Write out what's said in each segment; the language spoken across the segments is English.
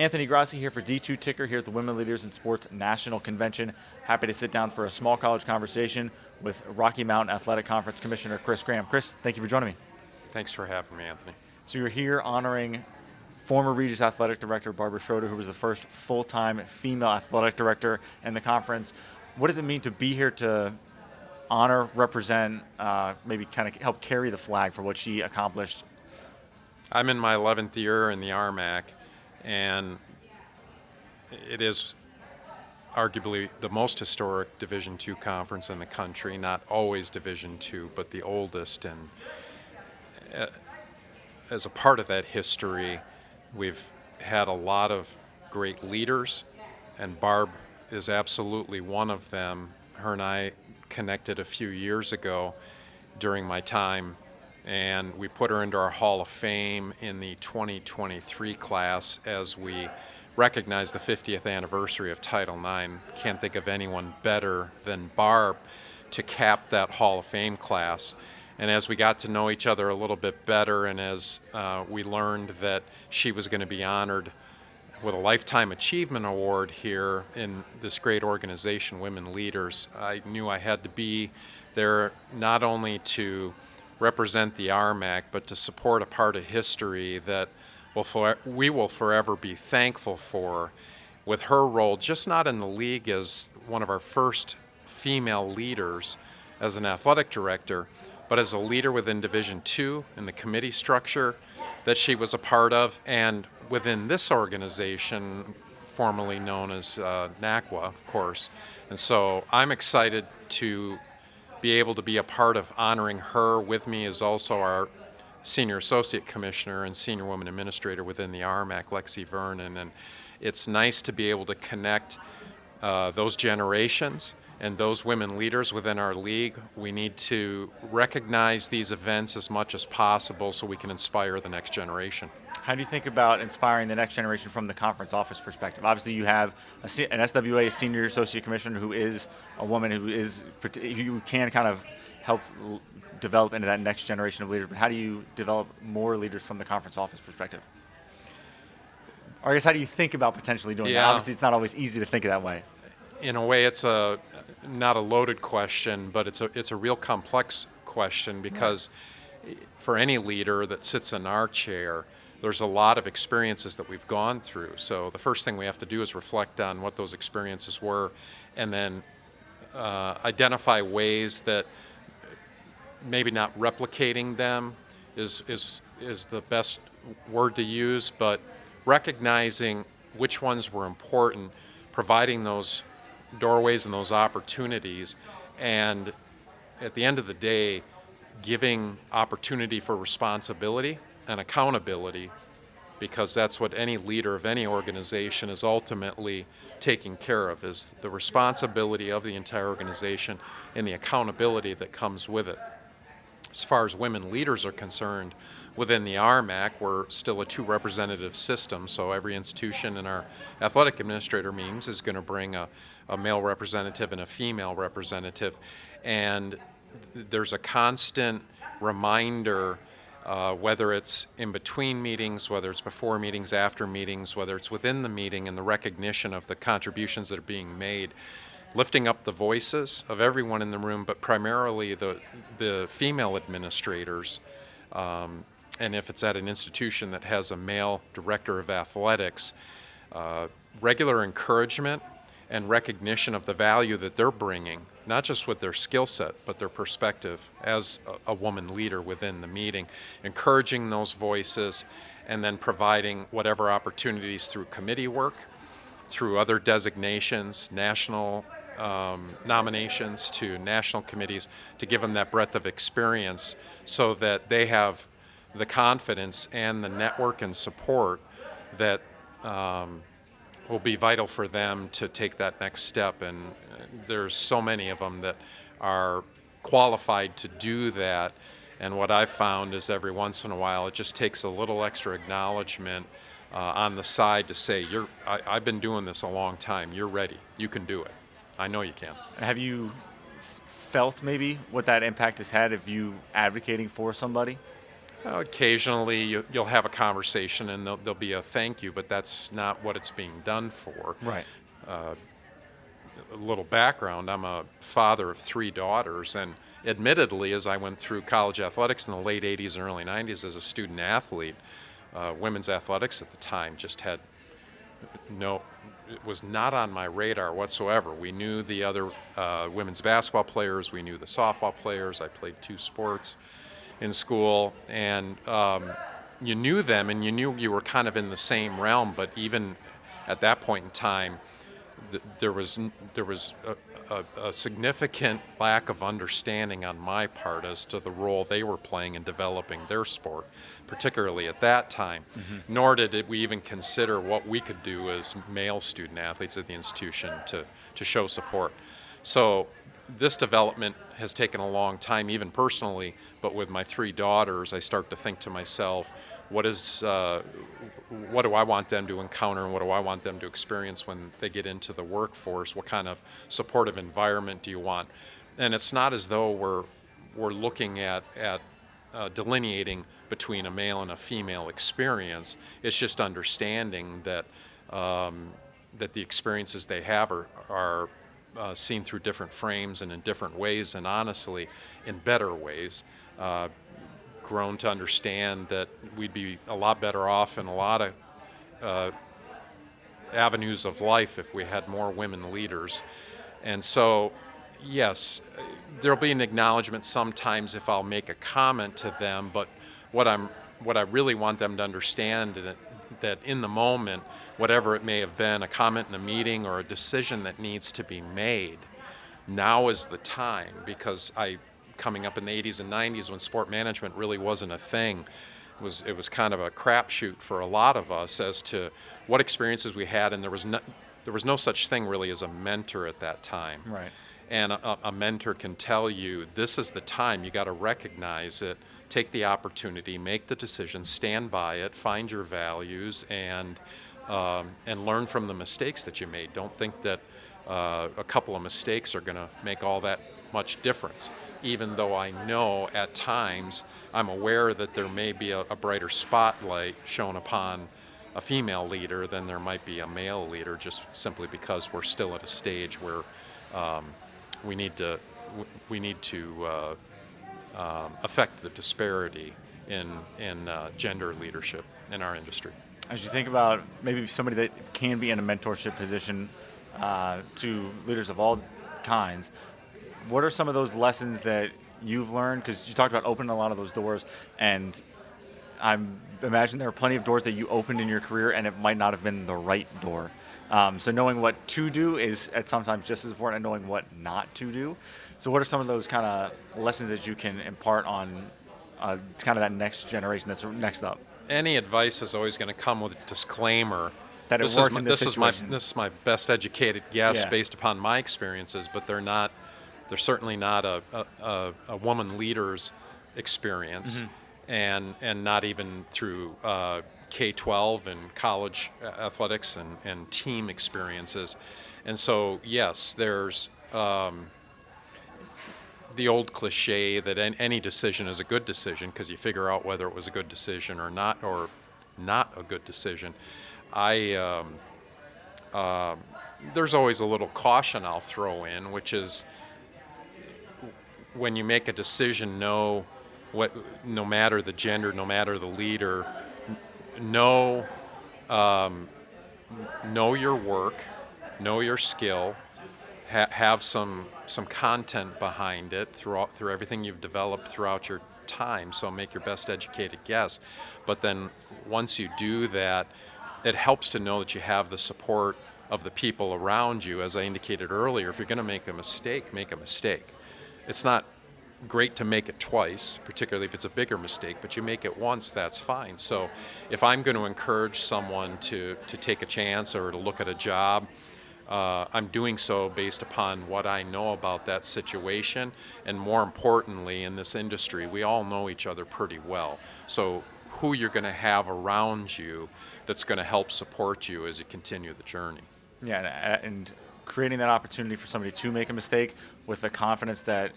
Anthony Grassi here for D2 Ticker here at the Women Leaders in Sports National Convention. Happy to sit down for a small college conversation with Rocky Mountain Athletic Conference Commissioner Chris Graham. Chris, thank you for joining me. Thanks for having me, Anthony. So you're here honoring former Regis Athletic Director Barbara Schroeder, who was the first full-time female athletic director in the conference. What does it mean to be here to honor, represent, maybe kind of help carry the flag for what she accomplished? I'm in my 11th year in the RMAC, and it is arguably the most historic Division II conference in the country, not always Division II, but the oldest. And as a part of that history, we've had a lot of great leaders, and Barb is absolutely one of them. Her and I connected a few years ago during my time, and we put her into our Hall of Fame in the 2023 class as we recognize the 50th anniversary of Title IX. Can't think of anyone better than Barb to cap that Hall of Fame class. And as we got to know each other a little bit better, and as we learned that she was going to be honored with a Lifetime Achievement Award here in this great organization, Women Leaders, I knew I had to be there not only to represent the RMAC, but to support a part of history that we will forever be thankful for, with her role, just not in the league as one of our first female leaders as an athletic director, but as a leader within Division II in the committee structure that she was a part of, and within this organization, formerly known as NACWA, of course. And so I'm excited to be able to be a part of honoring her. With me is also our Senior Associate Commissioner and Senior Woman Administrator within the RMAC, Lexi Vernon. And it's nice to be able to connect those generations and those women leaders within our league. We need to recognize these events as much as possible so we can inspire the next generation. How do you think about inspiring the next generation from the conference office perspective? Obviously, you have an SWA Senior Associate Commissioner who is a woman who can kind of help develop into that next generation of leaders. But how do you develop more leaders from the conference office perspective? Or I guess, how do you think about potentially doing that? Obviously, it's not always easy to think of that way. In a way, it's not a loaded question, but it's a real complex question, because for any leader that sits in our chair, there's a lot of experiences that we've gone through. So the first thing we have to do is reflect on what those experiences were, and then identify ways that maybe not replicating them is the best word to use, but recognizing which ones were important, providing those doorways and those opportunities, and at the end of the day, giving opportunity for responsibility and accountability, because that's what any leader of any organization is ultimately taking care of, is the responsibility of the entire organization and the accountability that comes with it. As far as women leaders are concerned, within the RMAC, we're still a two-representative system, so every institution in our athletic administrator meetings is going to bring a male representative and a female representative, and there's a constant reminder, whether it's in between meetings, whether it's before meetings, after meetings, whether it's within the meeting, and the recognition of the contributions that are being made, lifting up the voices of everyone in the room, but primarily the female administrators. And if it's at an institution that has a male director of athletics, regular encouragement and recognition of the value that they're bringing, not just with their skill set, but their perspective as a woman leader within the meeting, encouraging those voices, and then providing whatever opportunities through committee work, through other designations, national nominations to national committees, to give them that breadth of experience so that they have the confidence and the network and support that will be vital for them to take that next step. And there's so many of them that are qualified to do that. And what I've found is every once in a while it just takes a little extra acknowledgement on the side to say, I've been doing this a long time, you're ready, you can do it. I know you can. Have you felt maybe what that impact has had of you advocating for somebody? Occasionally, you'll have a conversation and there'll be a thank you, but that's not what it's being done for. Right. A little background, I'm a father of 3 daughters, and admittedly, as I went through college athletics in the late 80s and early 90s as a student athlete, women's athletics at the time just had it was not on my radar whatsoever. We knew the other women's basketball players, we knew the softball players. I played 2 sports in school, and you knew them, and you knew you were kind of in the same realm, but even at that point in time, there was a significant lack of understanding on my part as to the role they were playing in developing their sport, particularly at that time. Mm-hmm. Nor did we even consider what we could do as male student athletes at the institution to show support. So this development has taken a long time, even personally, but with my 3 daughters, I start to think to myself, what do I want them to encounter, and what do I want them to experience when they get into the workforce? What kind of supportive environment do you want? And it's not as though we're looking at delineating between a male and a female experience. It's just understanding that that the experiences they have are seen through different frames and in different ways, and honestly, in better ways. Grown to understand that we'd be a lot better off in a lot of avenues of life if we had more women leaders. And so, yes, there'll be an acknowledgement sometimes if I'll make a comment to them, but what I really want them to understand is that in the moment, whatever it may have been, a comment in a meeting or a decision that needs to be made, now is the time, because coming up in the 80s and 90s when sport management really wasn't a thing, it was kind of a crapshoot for a lot of us as to what experiences we had, and there was no such thing really as a mentor at that time. Right. And a mentor can tell you, this is the time, you got to recognize it, take the opportunity, make the decision, stand by it, find your values, and learn from the mistakes that you made. Don't think that a couple of mistakes are going to make all that much difference. Even though I know at times I'm aware that there may be a brighter spotlight shown upon a female leader than there might be a male leader, just simply because we're still at a stage where we need to affect the disparity in gender leadership in our industry. As you think about maybe somebody that can be in a mentorship position to leaders of all kinds, what are some of those lessons that you've learned? Because you talked about opening a lot of those doors, and I imagine there are plenty of doors that you opened in your career and it might not have been the right door. So knowing what to do is sometimes just as important as knowing what not to do. So what are some of those kind of lessons that you can impart on kind of that next generation that's next up? Any advice is always going to come with a disclaimer. That it works in this situation. This is my best educated guess based upon my experiences, but they're certainly not a woman leader's experience, mm-hmm. and not even through K-12 and college athletics and team experiences. And so, yes, there's the old cliche that any decision is a good decision because you figure out whether it was a good decision or not a good decision. There's always a little caution I'll throw in, which is when you make a decision, no matter the gender, no matter the leader, know your work, know your skill, have some content behind it through everything you've developed throughout your time. So make your best educated guess. But then once you do that, it helps to know that you have the support of the people around you. As I indicated earlier, if you're going to make a mistake, make a mistake. It's not great to make it twice, particularly if it's a bigger mistake, but you make it once, that's fine. So if I'm going to encourage someone to take a chance or to look at a job, I'm doing so based upon what I know about that situation, and more importantly, in this industry, we all know each other pretty well. So who you're going to have around you that's going to help support you as you continue the journey. Yeah, and creating that opportunity for somebody to make a mistake with the confidence that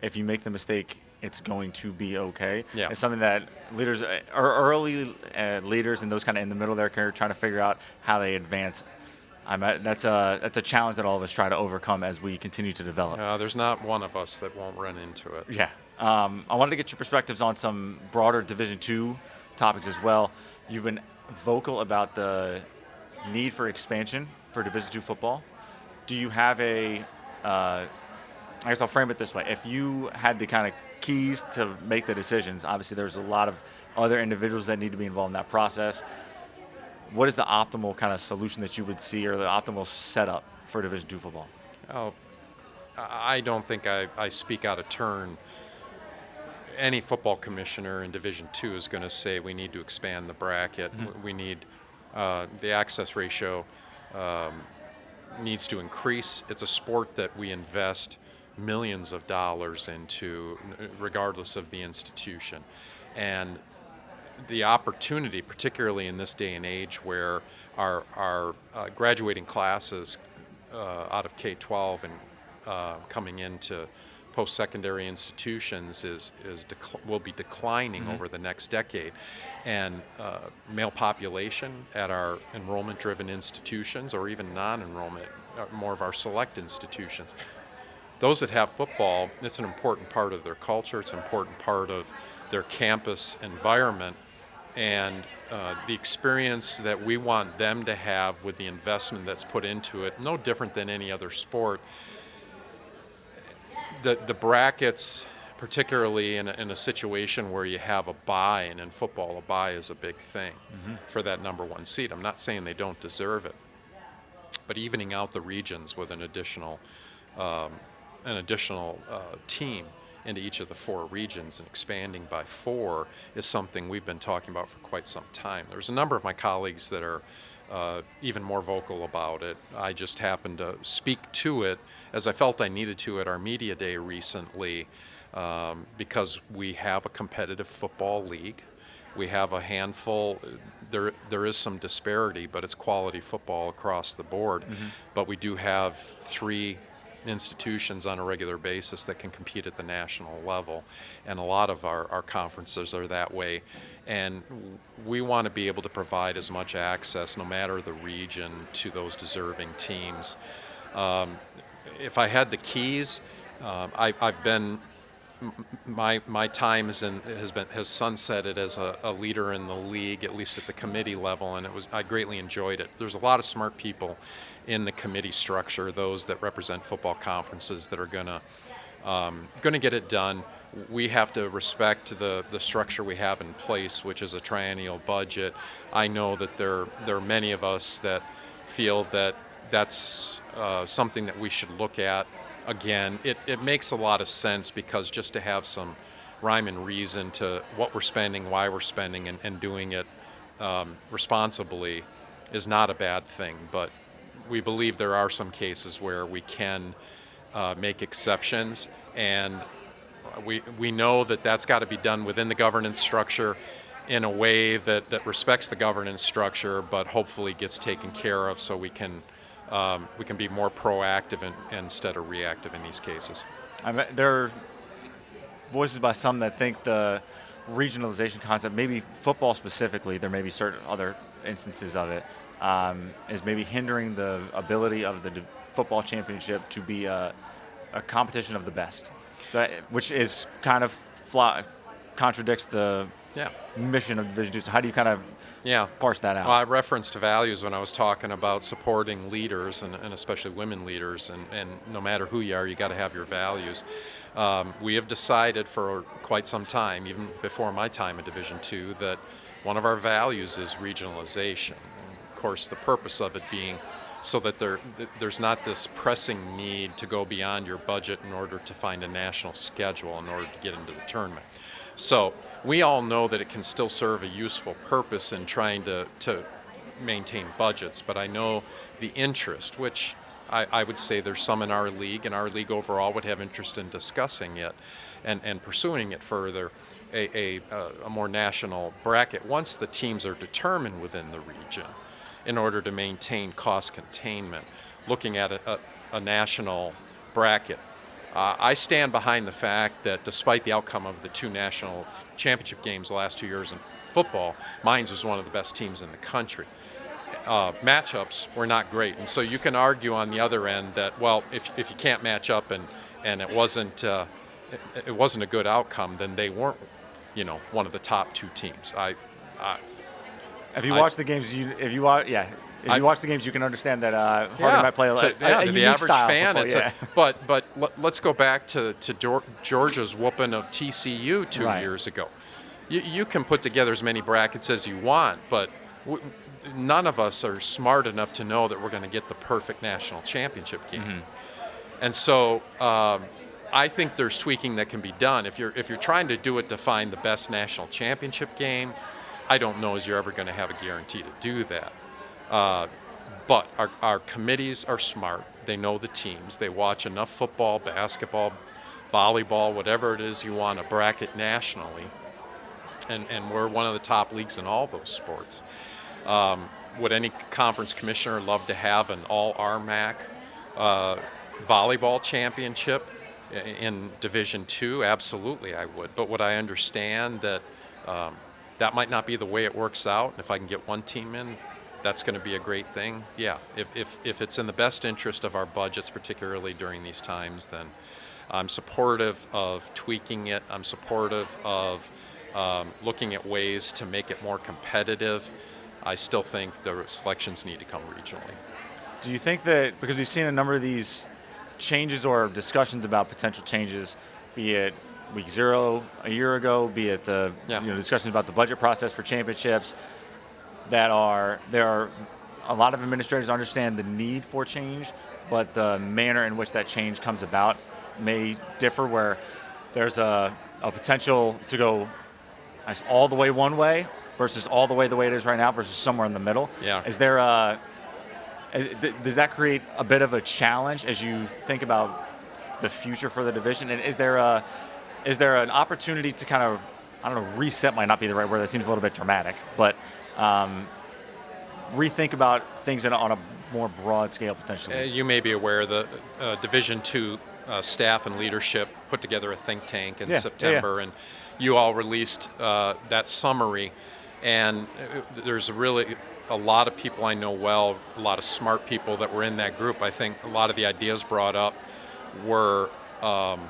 if you make the mistake it's going to be okay. Yeah. It's something that leaders, or early leaders and those kind of in the middle of their career, trying to figure out how they advance. That's a challenge that all of us try to overcome as we continue to develop. There's not one of us that won't run into it. Yeah. I wanted to get your perspectives on some broader Division II topics as well. You've been vocal about the need for expansion for Division II football. Do you have I guess I'll frame it this way. If you had the kind of keys to make the decisions, obviously there's a lot of other individuals that need to be involved in that process. What is the optimal kind of solution that you would see, or the optimal setup for Division II football? Oh, I don't think I speak out of turn. Any football commissioner in Division II is going to say we need to expand the bracket. We need the access ratio needs to increase. It's a sport that we invest millions of dollars into, regardless of the institution. And the opportunity, particularly in this day and age where our graduating classes out of K-12 and coming into post-secondary institutions will be declining over the next decade, and male population at our enrollment-driven institutions, or even non-enrollment, more of our select institutions. Those that have football, it's an important part of their culture. It's an important part of their campus environment, and the experience that we want them to have with the investment that's put into it, no different than any other sport. The brackets, particularly in a situation where you have a bye, and in football, a bye is a big thing for that number one seed. I'm not saying they don't deserve it, but evening out the regions with an additional team into each of the 4 regions and expanding by 4 is something we've been talking about for quite some time. There's a number of my colleagues that are even more vocal about it. I just happened to speak to it as I felt I needed to at our media day recently, because we have a competitive football league. We have a handful. There is some disparity, but it's quality football across the board. But we do have 3 institutions on a regular basis that can compete at the national level, and a lot of our conferences are that way, and we want to be able to provide as much access, no matter the region, to those deserving teams. If I had the keys, I've been my time has sunsetted as a leader in the league, at least at the committee level, and I greatly enjoyed it. There's a lot of smart people in the committee structure, those that represent football conferences, that are going to get it done. We have to respect the structure we have in place, which is a triennial budget. I know that there are many of us that feel that that's something that we should look at again. It makes a lot of sense, because just to have some rhyme and reason to what we're spending, why we're spending, and doing it responsibly is not a bad thing. But we believe there are some cases where we can make exceptions, and we know that that's got to be done within the governance structure in a way that respects the governance structure, but hopefully gets taken care of, so we can be more proactive instead of reactive in these cases. There are voices by some that think the regionalization concept, maybe football specifically, there may be certain other instances of it, is maybe hindering the ability of the football championship to be a competition of the best. So, which is kind of contradicts the mission of Division II. So how do you kind of parse that out? Well, I referenced values when I was talking about supporting leaders, and especially women leaders, and no matter who you are, you got to have your values. We have decided for quite some time, even before my time in Division II, that one of our values is regionalization. And of course, the purpose of it being so that there's not this pressing need to go beyond your budget in order to find a national schedule in order to get into the tournament. So we all know that it can still serve a useful purpose in trying to maintain budgets, but I know the interest, which I would say there's some in our league, and our league overall would have interest in discussing it and pursuing it further, a more national bracket once the teams are determined within the region, in order to maintain cost containment. Looking at a national bracket I stand behind the fact that despite the outcome of the two national championship games the last 2 years in football, Mines was one of the best teams in the country. Matchups were not great, and so you can argue on the other end that, well, if you can't match up and it wasn't a good outcome, then they weren't, one of the top two teams. If you watch the games, if you watch the games, you can understand that Harding might play a to the unique average style fan. football, But let's go back to Georgia's whooping of TCU 2 Right. years ago. You can put together as many brackets as you want, but none of us are smart enough to know that we're going to get the perfect national championship game. Mm-hmm. And so I think there's tweaking that can be done. If you're trying to do it to find the best national championship game, I don't know as you're ever going to have a guarantee to do that. But our committees are smart. They know the teams. They watch enough football, basketball, volleyball, whatever it is you want to bracket nationally. And we're one of the top leagues in all those sports. Would any conference commissioner love to have an all-RMAC volleyball championship in Division II? Absolutely, I would. But would I understand that that might not be the way it works out? If I can get one team in, that's going to be a great thing. Yeah, if it's in the best interest of our budgets, particularly during these times, then I'm supportive of tweaking it. I'm supportive of looking at ways to make it more competitive. I still think the selections need to come regionally. Do you think that, because we've seen a number of these changes or discussions about potential changes, be it week 0 a year ago, be it the discussions about the budget process for championships, there are a lot of administrators understand the need for change, but the manner in which that change comes about may differ, where there's a potential to go all the way one way versus all the way it is right now versus somewhere in the middle. Yeah. Does that create a bit of a challenge as you think about the future for the division? And is there an opportunity to kind of, reset might not be the right word, that seems a little bit dramatic, but rethink about things on a more broad scale potentially? You may be aware the Division II staff and leadership put together a think tank in September, and you all released that summary. And there's really a lot of people I know well, a lot of smart people that were in that group. I think a lot of the ideas brought up were of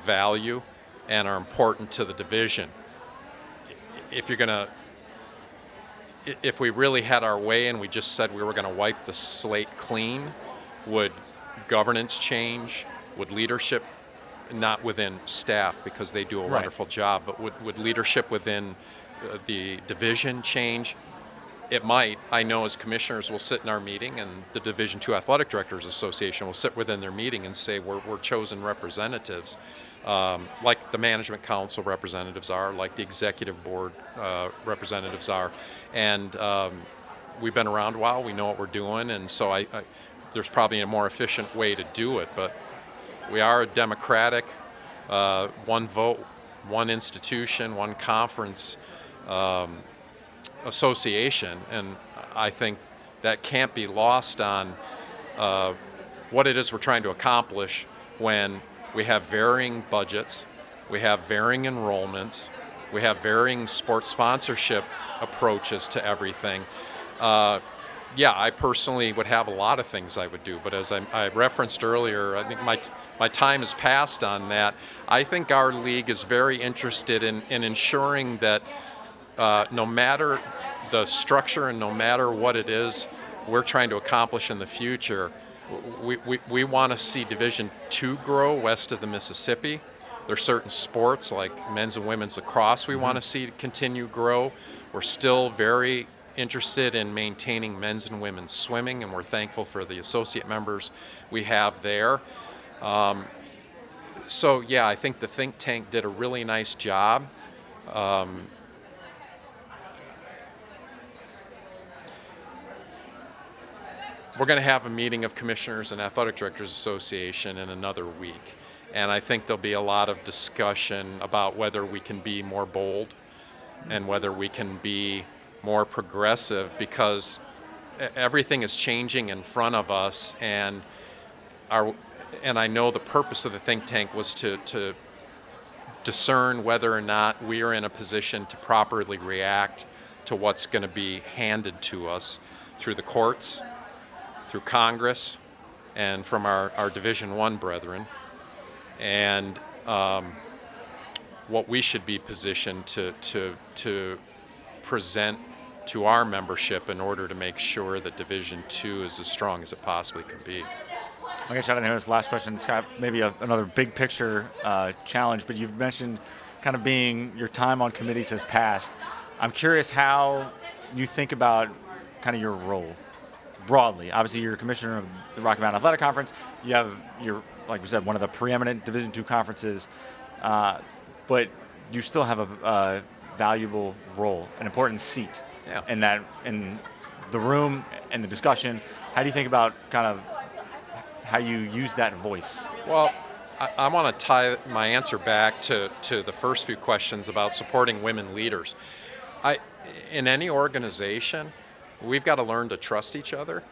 value and are important to the division. If we really had our way and we just said we were going to wipe the slate clean, would governance change? Would leadership, not within staff because they do a wonderful job, but would leadership within the division change? It might. I know as commissioners we'll sit in our meeting, and the Division II Athletic Directors Association will sit within their meeting and say we're chosen representatives, like the Management Council representatives are, like the Executive Board representatives are. And we've been around a while, we know what we're doing, and so there's probably a more efficient way to do it. But we are a democratic, one vote, one institution, one conference association, and I think that can't be lost on what it is we're trying to accomplish when we have varying budgets, we have varying enrollments, we have varying sports sponsorship approaches to everything. I personally would have a lot of things I would do, but as I referenced earlier, I think my time has passed on that. I think our league is very interested in ensuring that no matter the structure and no matter what it is we're trying to accomplish in the future, we want to see Division II grow west of the Mississippi. There's certain sports like men's and women's lacrosse we want to see continue grow. We're still very interested in maintaining men's and women's swimming, and we're thankful for the associate members we have there. I think the think tank did a really nice job. We're going to have a meeting of Commissioners and Athletic Directors Association in another week, and I think there'll be a lot of discussion about whether we can be more bold and whether we can be more progressive, because everything is changing in front of us, and I know the purpose of the think tank was to discern whether or not we are in a position to properly react to what's going to be handed to us through the courts, through Congress, and from our Division I brethren, and what we should be positioned to present to our membership in order to make sure that Division II is as strong as it possibly can be. I guess I think this last question is kind of maybe another big picture challenge, but you've mentioned kind of being your time on committees has passed. I'm curious how you think about kind of your role broadly. Obviously, you're a commissioner of the Rocky Mountain Athletic Conference. You're, like we said, one of the preeminent Division II conferences, but you still have a valuable role, an important seat in the room and the discussion. How do you think about kind of how you use that voice? Well, I want to tie my answer back to the first few questions about supporting women leaders. In any organization, we've got to learn to trust each other,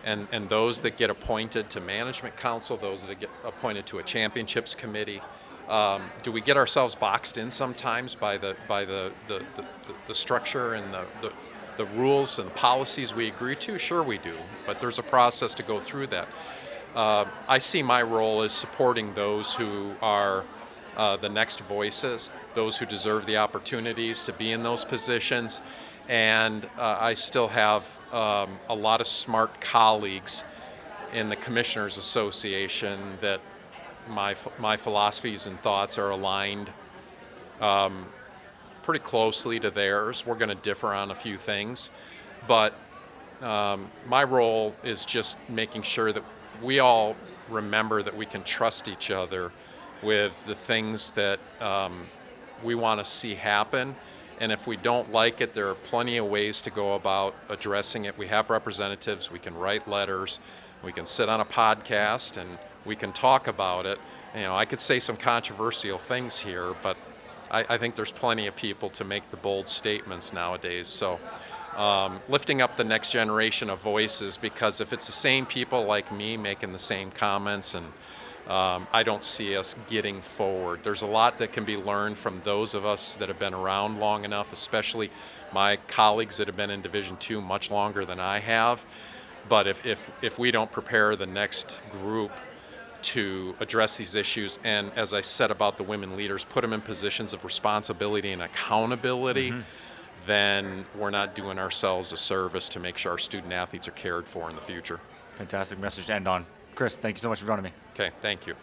and those that get appointed to management council, those that get appointed to a championships committee. Do we get ourselves boxed in sometimes by the structure and the rules and the policies we agree to? Sure we do, but there's a process to go through that. I see my role as supporting those who are the next voices, those who deserve the opportunities to be in those positions, and I still have a lot of smart colleagues in the Commissioners Association that my philosophies and thoughts are aligned pretty closely to theirs. We're going to differ on a few things, but my role is just making sure that we all remember that we can trust each other with the things that we want to see happen. And if we don't like it, there are plenty of ways to go about addressing it. We have representatives, we can write letters, we can sit on a podcast, and we can talk about it. You know, I could say some controversial things here, but I think there's plenty of people to make the bold statements nowadays. So lifting up the next generation of voices, because if it's the same people like me making the same comments, and I don't see us getting forward. There's a lot that can be learned from those of us that have been around long enough, especially my colleagues that have been in Division II much longer than I have. But if we don't prepare the next group to address these issues, and as I said about the women leaders, put them in positions of responsibility and accountability, then we're not doing ourselves a service to make sure our student athletes are cared for in the future. Fantastic message to end on. Chris, thank you so much for joining me. Okay, thank you.